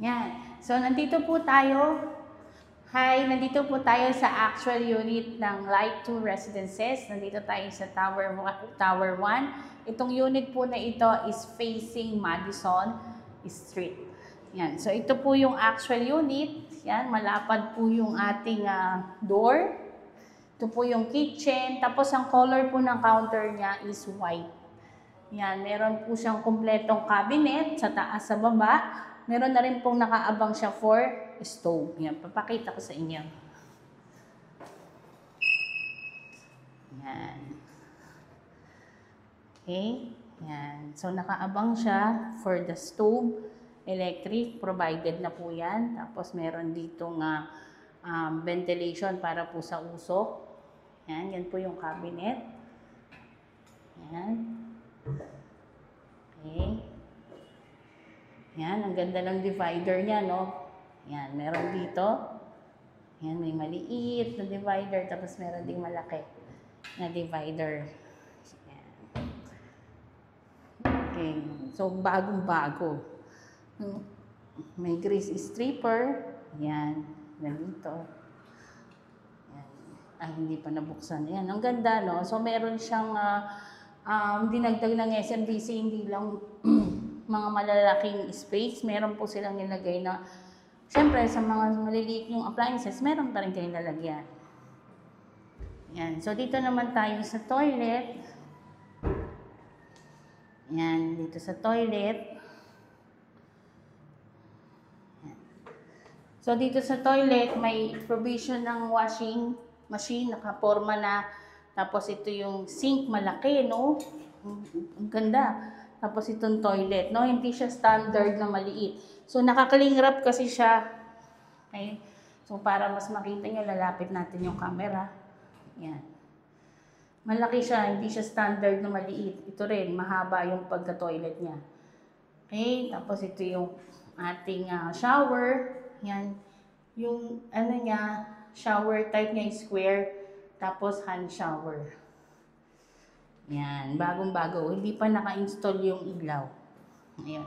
Yan. So, nandito po tayo. Hi, nandito po tayo sa actual unit ng Light 2 Residences. Nandito tayo sa Tower 1. Itong unit po na ito is facing Madison Street. Yan. So, ito po yung actual unit. Yan, malapad po yung ating door. Ito po yung kitchen. Tapos, ang color po ng counter niya is white. Yan, meron po siyang kumpletong cabinet sa taas sa baba. Meron na rin pong nakaabang siya for stove. Yan, papakita ko sa inyo. Yan. Okay. Yan. So, nakaabang siya for the stove. Electric, provided na po yan. Tapos, meron dito nga ventilation para po sa usok. Yan, yan po yung cabinet. Yan. Okay. Yan, ang ganda ng divider niya, no? Yan, meron dito. Yan, may maliit na divider, tapos meron ding malaki na divider. Yan. Okay, so bagong-bago. May grease stripper. Yan, nandito. Yan. Ay, hindi pa nabuksan. Yan, ang ganda, no? So, meron siyang dinagdag ng SMDC, hindi lang mga malalaking space. Meron po silang nilagay na, syempre sa mga maliliit yung appliances, meron pa rin kayong lalagyan. Yan. So, dito naman tayo sa toilet. Yan, dito sa toilet. Yan. So, dito sa toilet, may provision ng washing machine, nakaporma na. Tapos, ito yung sink, malaki, no? Ang ganda. Tapos itong toilet, no? Hindi siya standard na maliit. So, naka-cling wrap kasi siya. Okay? So, para mas makita nyo, lalapit natin yung camera. Yan. Malaki siya, hindi siya standard na maliit. Ito rin, mahaba yung pagka-toilet niya. Okay? Tapos ito yung ating shower. Yan. Yung, ano niya, shower type niya is square. Tapos hand shower. Yan, bagong-bago. Hindi pa naka-install yung ilaw. Ayan.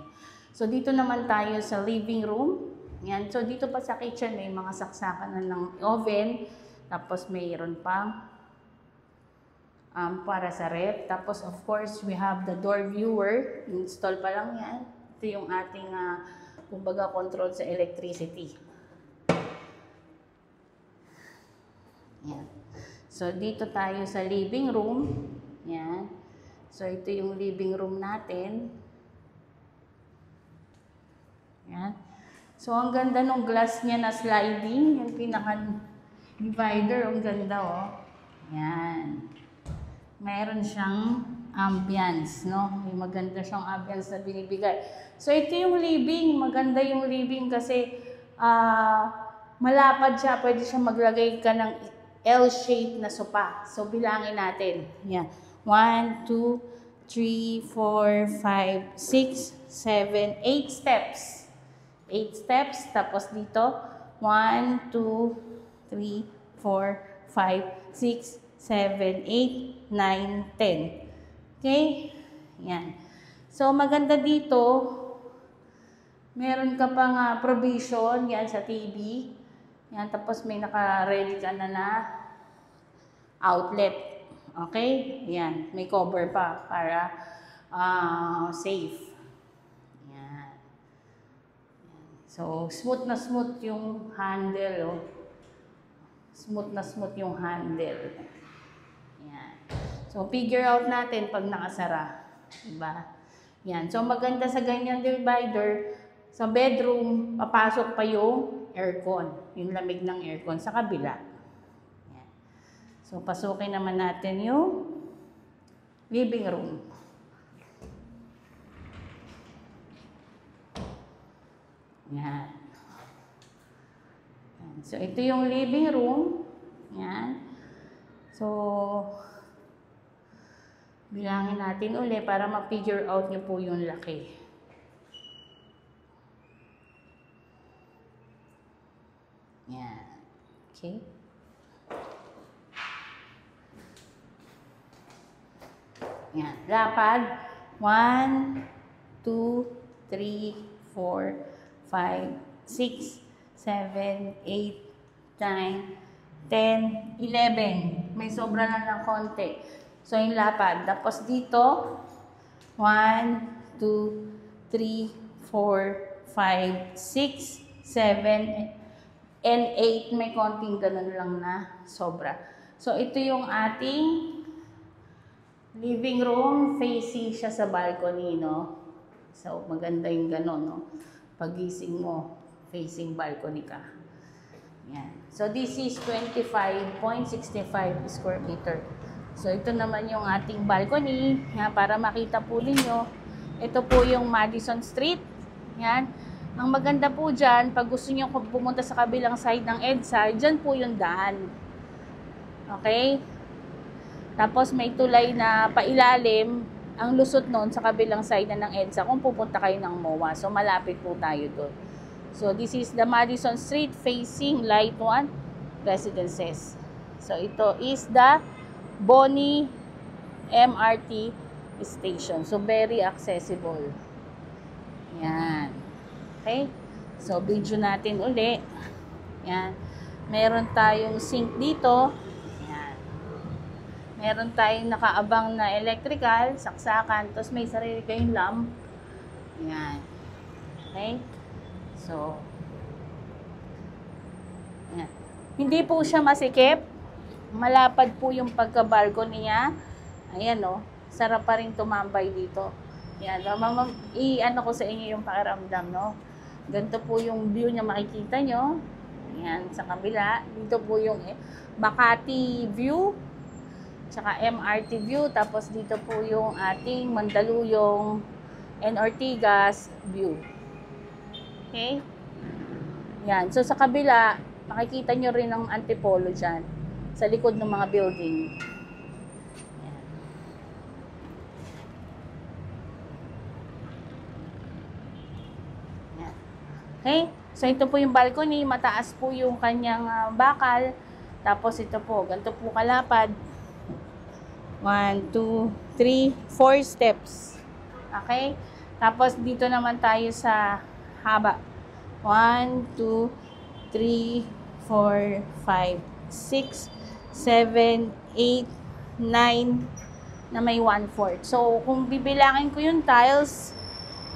So, dito naman tayo sa living room. Yan. So, dito pa sa kitchen, may mga saksakan na ng oven. Tapos, mayroon pa para sa ref. Tapos, of course, we have the door viewer. Install pa lang yan. Ito yung ating, kumbaga, control sa electricity. Yan. So, dito tayo sa living room. Yan. So, ito yung living room natin. Yan. So, ang ganda ng glass niya na sliding. Yung pinaka-divider. Ang ganda, oh. Yan. Mayroon siyang ambience, no? May maganda siyang ambience na binibigay. So, ito yung living. Maganda yung living kasi malapad siya. Pwede siya maglagay ka ng L-shape na sopa. So, bilangin natin. Yan. 1, 2, 3, 4, 5, 6, 7, 8 steps. 8 steps. Tapos dito, 1, 2, 3, 4, 5, 6, 7, 8, 9, 10. Okay? Yan. So, maganda dito. Meron ka pang provision. Yan sa TV. Yan. Tapos may naka-ready ka na outlet. Okay? Yan. May cover pa para safe. Yan. So, smooth na smooth yung handle. Oh. Smooth na smooth yung handle. Yan. So, figure out natin pag nakasara. Diba? Yan. So, maganda sa ganyan divider. Sa bedroom, papasok pa yung aircon. Yung lamig ng aircon sa kabila. So, pasukin naman natin yung living room. Yan. So, ito yung living room. Yan. So, bilangin natin uli para ma-figure out nyo po yung laki. Yan. Okay. Yan. Lapad. 1, 2, 3, 4, 5, 6, 7, 8, 9, 10, 11. May sobra na ng konti. So, yung lapad. Tapos dito, 1, 2, 3, 4, 5, 6, 7, and 8. May konting ganun lang na sobra. So, ito yung ating living room. Facing siya sa balcony, no? So, maganda yung ganun, no? Pagising mo, facing balcony ka. Yan. So, this is 25.65 square meter. So, ito naman yung ating balcony. Yan, para makita po ninyo. Ito po yung Madison Street. Yan. Ang maganda po dyan, pag gusto nyo pumunta sa kabilang side ng EDSA, dyan po yung daan. Okay? Tapos, may tulay na pailalim. Ang lusot nun sa kabilang side na ng EDSA kung pupunta kayo ng MOA. So, malapit po tayo doon. So, this is the Madison Street facing Light 1 Residences. So, ito is the Bonnie MRT station. So, very accessible. Yan. Okay? So, video natin uli. Yan. Meron tayong sink dito. Meron tayong nakaabang na electrical, saksakan, tapos may sarili kayong lamp. Yan. Okay? So, yan. Hindi po siya masikip. Malapad po yung pagka-balcony niya. Ayan, no? Sarap pa rin tumambay dito. Yan. I-ano ko sa inyo yung pakiramdam, no? Ganito po yung view niya makikita nyo. Yan, sa kabila. Dito po yung Makati view. Tsaka MRT view, tapos dito po yung ating Mandaluyong and Ortigas view. Okay? Yan. So, sa kabila, makikita nyo rin ang Antipolo dyan, sa likod ng mga building. Yan. Yan. Okay? So, ito po yung balcony, mataas po yung kanyang bakal. Tapos, ito po, ganito po kalapad. 1, 2, 3, 4 steps. Okay? Tapos, dito naman tayo sa haba. 1, 2, 3, 4, 5, 6, 7, 8, 9, na may 1/4. So, kung bibilangin ko yung tiles,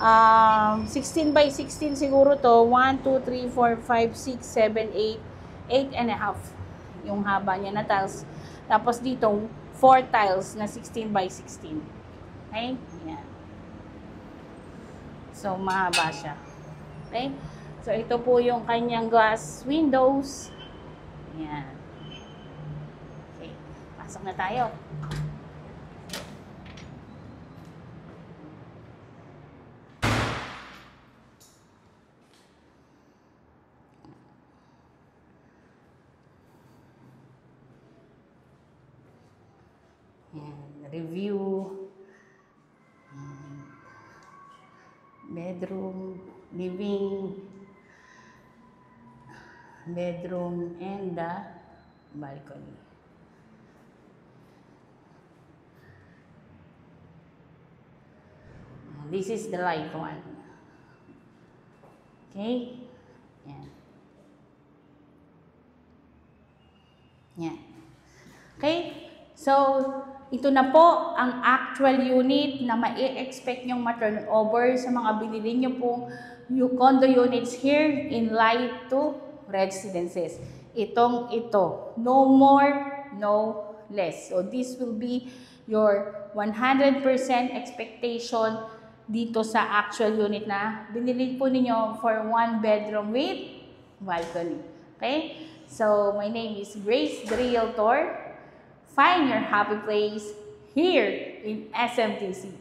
16 by 16 siguro to. 1, 2, 3, 4, 5, 6, 7, 8, 8.5 yung haba niya na tiles. Tapos dito, 4 tiles na 16 by 16. Okay? Yan. So, mahaba siya. Okay? So, ito po yung kanyang glass windows. Yan. Okay. Pasok na tayo. Yan. Review. Bedroom, living, bedroom, and the balcony. This is the light one. Okay? Yan. Yan. Okay? So, ito na po ang actual unit na ma-expect nyong ma-turnover sa mga binili nyo pong condo units here in Light 2 Residences. Itong ito. No more, no less. So, this will be your 100% expectation dito sa actual unit na binili po ninyo for 1 bedroom with balcony. Okay? So, my name is Grace, the Realtor. Find your happy place here in SMTC.